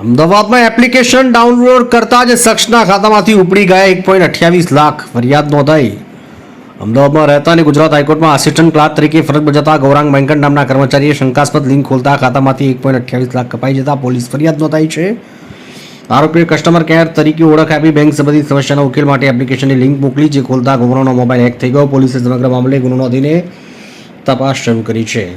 અમદાવાદમાં application download કરતા જ શખ્સના ખાતામાંથી ઉપડી ગયા 1.28 લાખ ફરિયાદ નોંધાઈ. અમદાવાદમાં રહેતા અને ગુજરાત હાઈકોર્ટમાં આસિસ્ટન્ટ ક્લાર્ક તરીકે ફરજ બજાવતા ગૌરાંગ વેંકટ નામના કર્મચારીએ શંકાસ્પદ લિંક ખોલતા ખાતામાંથી 1.28 લાખ કપાઈ જતા પોલીસ ફરિયાદ નોંધાઈ છે. આરોપીએ કસ્ટમર કેર તરીકે ઓળખ આપી બેંક સંબંધિત સમસ્યાનો ઉકેલ માટે એપ્લિકેશનની લિંક મોકલી, જે ખોલતા ગૌરાંગનો મોબાઈલ હેક થઈ ગયો. પોલીસે સમગ્ર મામલે ગુનો નોંધીને તપાસ શરૂ કરી છે.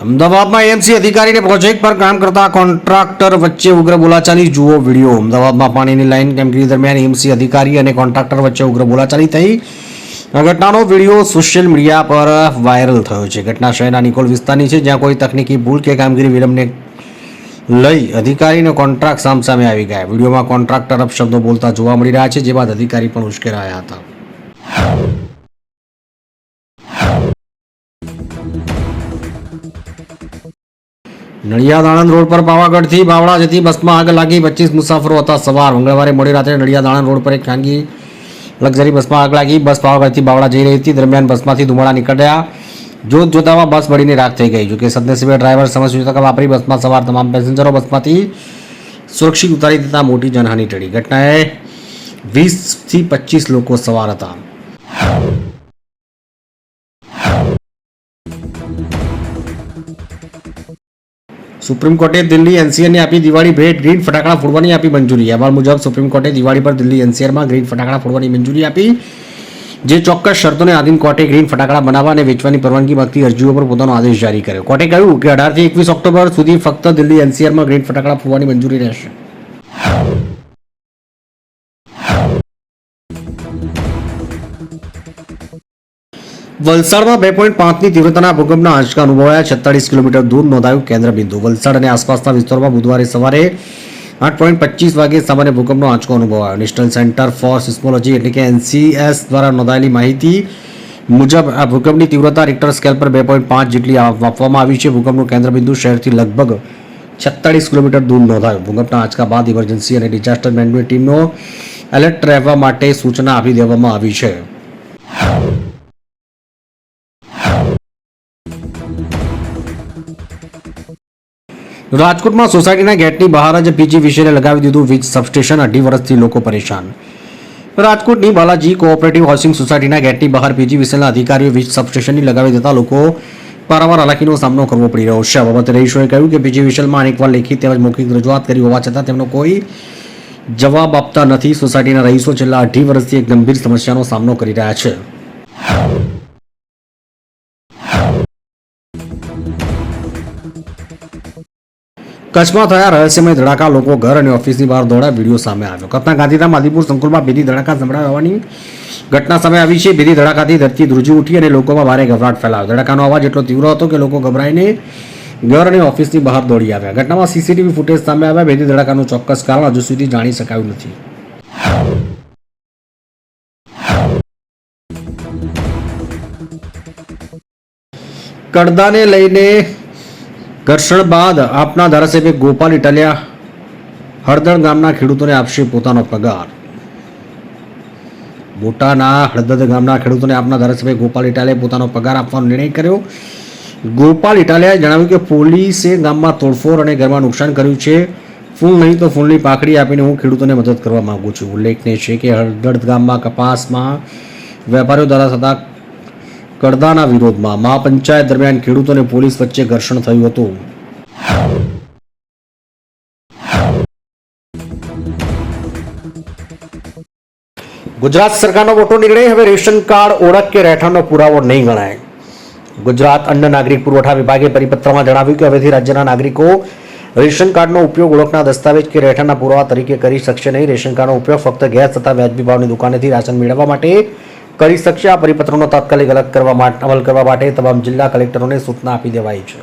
અમદાવાદમાં એએમસી અધિકારીને પ્રોજેક્ટ પર કામ કરતા કોન્ટ્રાક્ટર વચ્ચે ઉગ્ર બોલાચાલી, જુઓ વિડીયો. અમદાવાદમાં પાણીની લાઈન કામગીરી દરમિયાન એએમસી અધિકારી અને કોન્ટ્રાક્ટર વચ્ચે ઉગ્ર બોલાચાલી થઈ. આ ઘટનાનો વિડીયો સોશિયલ મીડિયા પર વાયરલ થયો છે. ઘટના શહેરના નિકોલ વિસ્તારની છે, જ્યાં કોઈ તકનીકી ભૂલ કે કામગીરી વિલંબને લઈ અધિકારી અને કોન્ટ્રાક્ટ સામસામે આવી ગયા. વિડીયોમાં કોન્ટ્રાક્ટર અપશબ્દો બોલતા જોવા મળી રહ્યા છે, જે બાદ અધિકારી પણ ઉશ્કેરાયા હતા. નડિયાદ આણંદ રોડ પર પાવાગઢથી બાવળા જતી બસમાં આગ લાગી. 25 મુસાફરો હતા સવાર. મંગળવારે મોડી રાત્રે નડિયાદ આણંદ રોડ પર એક ખાનગી લક્ઝરી બસમાં આગ લાગી. બસ પાવાગઢથી બાવળા જઈ રહી હતી. દરમિયાન બસમાંથી ધુમાડા નીકળ્યા. જોતામાં બસ બળીને રાખ થઈ ગઈ. જોકે સદનસીબે ડ્રાઈવર સમજસૂચક વાપરી બસમાં સવાર તમામ પેસેન્જરો બસમાંથી સુરક્ષિત ઉતારી દેતા મોટી જાનહાનિ ટળી. ઘટનાએ 20 થી 25 લોકો સવાર હતા. સુપ્રીમ કોર્ટે દિલ્હી એનસીઆરને આપી દિવાળી ભેટ. ગ્રીન ફટાકડા ફોડવાની આપી મંજૂરી. અહેવાલ મુજબ સુપ્રીમ કોર્ટે દિવાળી પર દિલ્હી એનસીઆરમાં ગ્રીન ફટાકડા ફોડવાની મંજૂરી આપી. જે ચોક્કસ શરતોને આધીન કોર્ટે ગ્રીન ફટાકડા બનાવવા અને વેચવાની પરવાનગી માંગતી અરજીઓ પર પોતાનો આદેશ જારી કર્યો. કોર્ટે કહ્યું કે 18 થી 21 ઓક્ટોબર સુધી ફક્ત દિલ્હી એનસીઆરમાં ગ્રીન ફટાકડા ફોડવાની મંજૂરી રહેશે. વલસાડમાં 2.5ની તીવ્રતાના ભૂકંપના આંચકા અનુભવાયા. 46 કિલોમીટર દૂર નોંધાયું કેન્દ્ર બિંદુ. વલસાડ અને આસપાસના વિસ્તારોમાં બુધવારે સવારે 8.25 વાગે સામાન્ય ભૂકંપનો આંચકો અનુભવાયો. નેશનલ સેન્ટર ફોર સિસ્મોલોજી એટલે કે એનસીએસ દ્વારા નોંધાયેલી માહિતી મુજબ આ ભૂકંપની તીવ્રતા રિક્ટર સ્કેલ પર 2.5 જેટલી આપવામાં આવી છે. ભૂકંપનું કેન્દ્ર બિંદુ શહેરથી લગભગ 46 કિલોમીટર દૂર નોંધાયું. ભૂકંપના આંચકા બાદ ઇમરજન્સી અને ડિઝાસ્ટર મેનેજમેન્ટ ટીમનો એલર્ટ રહેવા માટે સૂચના આપી દેવામાં આવી છે. રાજકોટમાં સોસાયટીના ગેટની બહાર જ પીજીવીસીએલે લગાવી દીધું વીજ સબસ્ટેશન. 2.5 વર્ષથી લોકો પરેશાન. રાજકોટની બાલાજી કોઓપરેટિવ હાઉસિંગ સોસાયટીના ગેટની બહાર પીજીવીસીએલના અધિકારીઓ વીજ સબસ્ટેશનની લગાવી દેતા લોકો પારાવાર હાલાકીનો સામનો કરવો પડી રહ્યો છે. આ બાબતે રહીશોએ કહ્યું કે પીજીવીસીએલમાં અનેકવાર લેખિત તેમજ મૌખિક રજૂઆત કરી હોવા છતાં તેમનો કોઈ જવાબ આપતા નથી. સોસાયટીના રહીશો છેલ્લા 2.5 વર્ષથી એક ગંભીર સમસ્યાનો સામનો કરી રહ્યા છે. કચ્છમાં થયા રહસ્યમય ધડાકા, લોકો ઘર અને ઓફિસની બહાર દોડ્યા, વિડીયો સામે આવ્યો. કચ્છના ગાંધીધામ આદિપુર સંકુલમાં ભેદી ધડાકા સંભળાયા હોવાની ઘટના સામે આવી છે. ભેદી ધડાકાથી ધરતી ધ્રુજી ઉઠી અને લોકોમાં ભારે ગભરાટ ફેલાયો. ધડાકાનો અવાજ એટલો તીવ્ર હતો કે લોકો ગભરાઈને ઘર અને ઓફિસની બહાર દોડી આવ્યા. ઘટનામાં સીસીટીવી ફૂટેજ સામે આવ્યા. ભેદી ધડાકાનું ચોક્કસ કારણ હજુ સુધી જાણી શકાયું નથી. કડદાને લઈને ઘર્ષણ બાદ આપના ધારાસભ્ય ગોપાલ ઇટાલિયા હળદળ ગામના ખેડૂતોને આપશે પોતાનો પગાર. બોટાના હળદળ ગામના ખેડૂતોને આપના ધારાસભ્ય ગોપાલ ઇટાલિયાએ પોતાનો પગાર આપવાનો નિર્ણય કર્યો. ગોપાલ ઇટાલિયાએ જણાવ્યું કે પોલીસે ગામમાં તોડફોડ અને ઘરમાં નુકસાન કર્યું છે. ફૂલ નહીં તો ફૂલની પાકડી આપીને હું ખેડૂતોને મદદ કરવા માંગુ છું. ઉલ્લેખનીય છે કે હળદળ ગામમાં કપાસમાં વેપારીઓ દ્વારા થતા કડદાના વિરોધમાં મહાપંચાયત દરમિયાન ખેડૂતો અને પોલીસ વચ્ચે ઘર્ષણ થયું હતું. ગુજરાત સરકારનો મોટો નિર્ણય. હવે રેશન કાર્ડ ઓળખ કે રહેઠાણનો પુરાવો નહીં ગણાય. ગુજરાત અન્ન નાગરિક પુરવઠા વિભાગે પરિપત્રમાં જણાવ્યું કે હવેથી રાજ્યના નાગરિકો રેશન કાર્ડનો ઉપયોગ ઓળખના દસ્તાવેજ કે રહેઠાણના પુરાવા તરીકે કરી શકશે નહીં. રેશન કાર્ડનો ઉપયોગ ફક્ત ગેસ તથા વ્યાજબી ભાવની દુકાનેથી રાશન મેળવવા માટે કરી શકશે. આ પરિપત્રનો તાત્કાલિક અમલ કરવા માટે તમામ જિલ્લા કલેક્ટરોને સૂચના આપી દેવાઈ છે.